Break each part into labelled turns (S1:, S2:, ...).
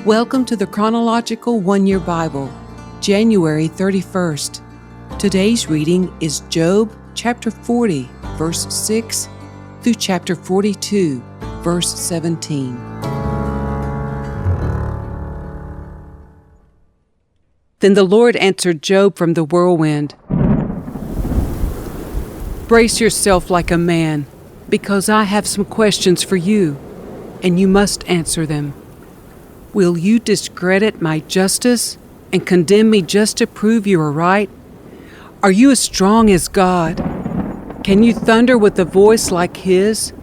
S1: Welcome to the Chronological One-Year Bible, January 31st. Today's reading is Job chapter 40, verse 6 through chapter 42, verse 17. Then the Lord answered Job from the whirlwind. Brace yourself like a man, because I have some questions for you, and you must answer them. Will you discredit my justice and condemn me just to prove you are right? Are you as strong as God? Can you thunder with a voice like His?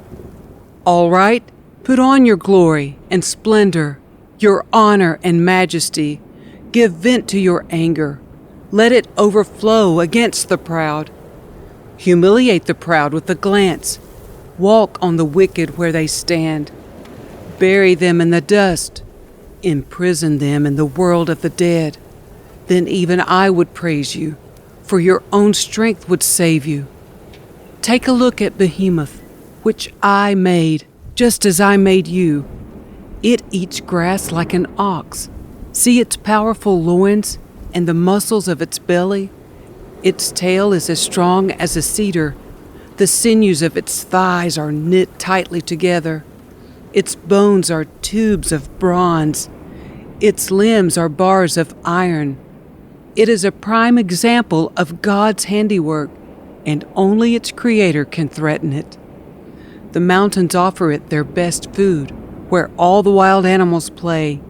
S1: All right, put on your glory and splendor, your honor and majesty. Give vent to your anger. Let it overflow against the proud. Humiliate the proud with a glance. Walk on the wicked where they stand. Bury them in the dust. Imprison them in the world of the dead. Then even I would praise you, for your own strength would save you. Take a look at Behemoth, which I made, just as I made you. It eats grass like an ox. See its powerful loins and the muscles of its belly. Its tail is as strong as a cedar. The sinews of its thighs are knit tightly together. Its bones are tubes of bronze. Its limbs are bars of iron. It is a prime example of God's handiwork, and only its Creator can threaten it. The mountains offer it their best food, where all the wild animals play.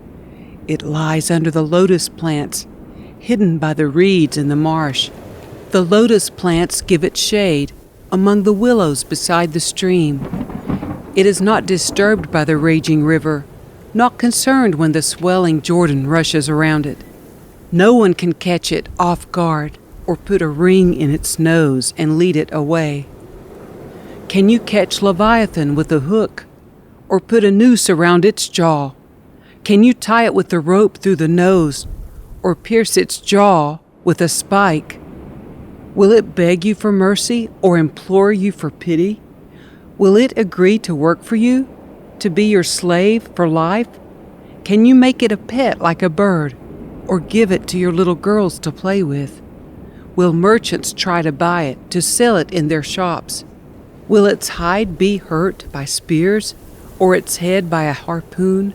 S1: It lies under the lotus plants, hidden by the reeds in the marsh. The lotus plants give it shade among the willows beside the stream. It is not disturbed by the raging river, not concerned when the swelling Jordan rushes around it. No one can catch it off guard or put a ring in its nose and lead it away. Can you catch Leviathan with a hook or put a noose around its jaw? Can you tie it with a rope through the nose or pierce its jaw with a spike? Will it beg you for mercy or implore you for pity? Will it agree to work for you, to be your slave for life? Can you make it a pet like a bird, or give it to your little girls to play with? Will merchants try to buy it, to sell it in their shops? Will its hide be hurt by spears, or its head by a harpoon?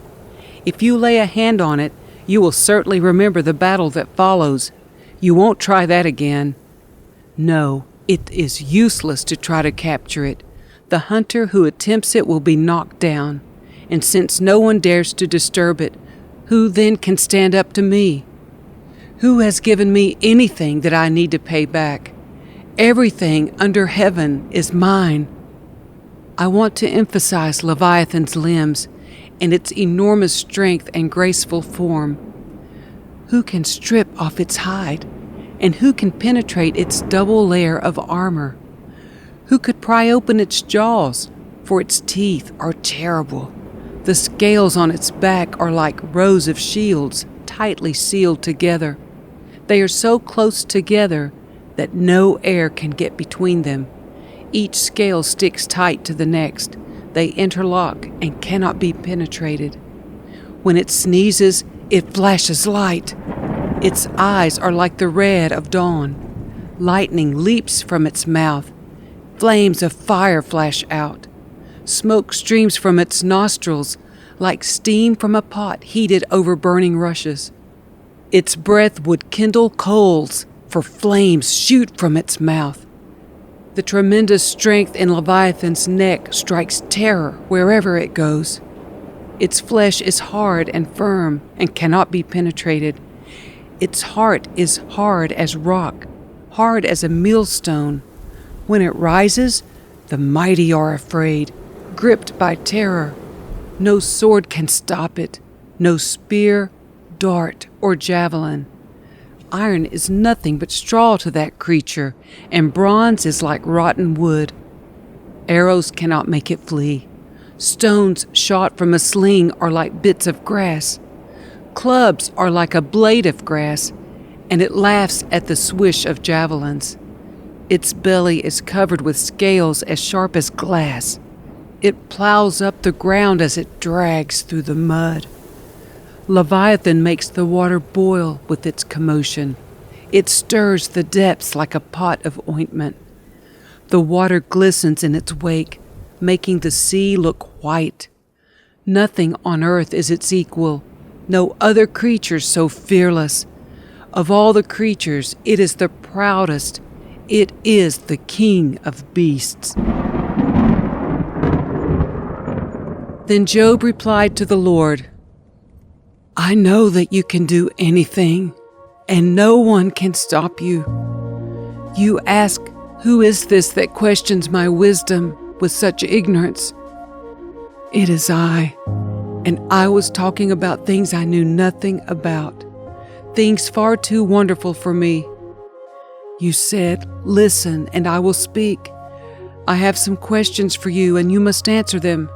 S1: If you lay a hand on it, you will certainly remember the battle that follows. You won't try that again. No, it is useless to try to capture it. The hunter who attempts it will be knocked down, and since no one dares to disturb it, who then can stand up to me? Who has given me anything that I need to pay back? Everything under heaven is mine. I want to emphasize Leviathan's limbs and its enormous strength and graceful form. Who can strip off its hide, and who can penetrate its double layer of armor? Who could pry open its jaws? For its teeth are terrible. The scales on its back are like rows of shields, tightly sealed together. They are so close together that no air can get between them. Each scale sticks tight to the next. They interlock and cannot be penetrated. When it sneezes, it flashes light. Its eyes are like the red of dawn. Lightning leaps from its mouth. Flames of fire flash out. Smoke streams from its nostrils like steam from a pot heated over burning rushes. Its breath would kindle coals, for flames shoot from its mouth. The tremendous strength in Leviathan's neck strikes terror wherever it goes. Its flesh is hard and firm and cannot be penetrated. Its heart is hard as rock, hard as a millstone. When it rises, the mighty are afraid, gripped by terror. No sword can stop it, no spear, dart, or javelin. Iron is nothing but straw to that creature, and bronze is like rotten wood. Arrows cannot make it flee. Stones shot from a sling are like bits of grass. Clubs are like a blade of grass, and it laughs at the swish of javelins. Its belly is covered with scales as sharp as glass. It plows up the ground as it drags through the mud. Leviathan makes the water boil with its commotion. It stirs the depths like a pot of ointment. The water glistens in its wake, making the sea look white. Nothing on earth is its equal, no other creature so fearless. Of all the creatures, it is the proudest. It is the king of beasts. Then Job replied to the Lord, I know that you can do anything, and no one can stop you. You ask, who is this that questions my wisdom with such ignorance? It is I, and I was talking about things I knew nothing about, things far too wonderful for me. You said, listen, and I will speak. I have some questions for you, and you must answer them.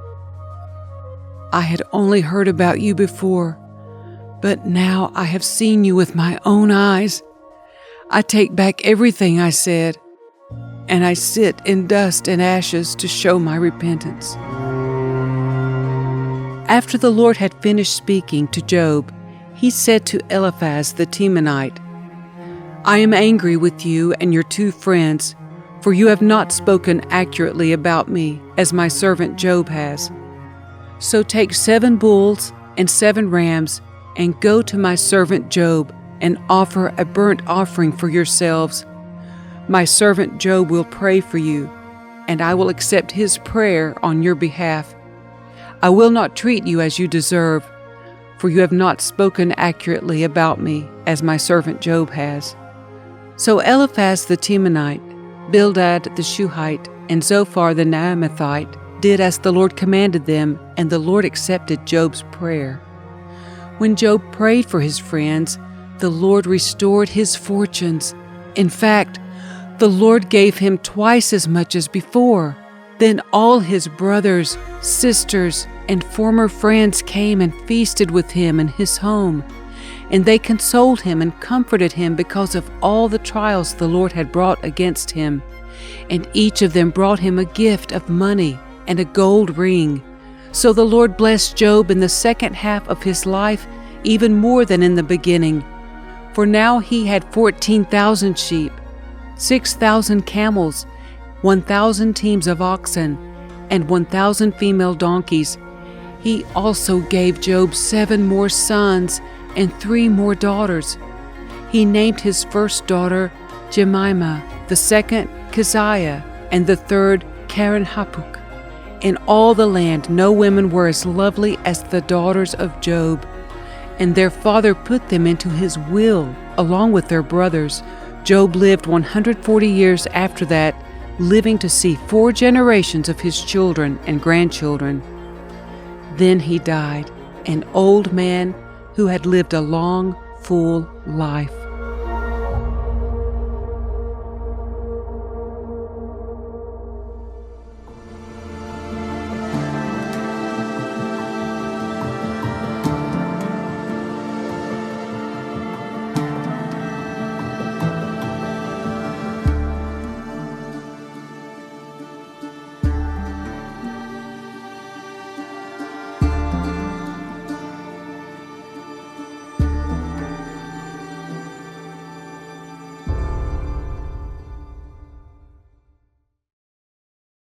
S1: I had only heard about you before, but now I have seen you with my own eyes. I take back everything I said, and I sit in dust and ashes to show my repentance. After the Lord had finished speaking to Job, he said to Eliphaz the Temanite, I am angry with you and your two friends, for you have not spoken accurately about me, as my servant Job has. So take 7 bulls and 7 rams, and go to my servant Job, and offer a burnt offering for yourselves. My servant Job will pray for you, and I will accept his prayer on your behalf. I will not treat you as you deserve, for you have not spoken accurately about me, as my servant Job has. So Eliphaz the Temanite, Bildad the Shuhite, and Zophar the Naamathite did as the Lord commanded them, and the Lord accepted Job's prayer. When Job prayed for his friends, the Lord restored his fortunes. In fact, the Lord gave him twice as much as before. Then all his brothers, sisters, and former friends came and feasted with him in his home, and they consoled him and comforted him because of all the trials the Lord had brought against him. And each of them brought him a gift of money and a gold ring. So the Lord blessed Job in the second half of his life even more than in the beginning. For now he had 14,000 sheep, 6,000 camels, 1,000 teams of oxen, and 1,000 female donkeys. He also gave Job 7 more sons and 3 more daughters. He named his first daughter Jemimah, the second Keziah, and the third Karen-Hapuk. In all the land no women were as lovely as the daughters of Job, and their father put them into his will along with their brothers. Job lived 140 years after that, living to see 4 generations of his children and grandchildren. Then he died, an old man who had lived a long, full life.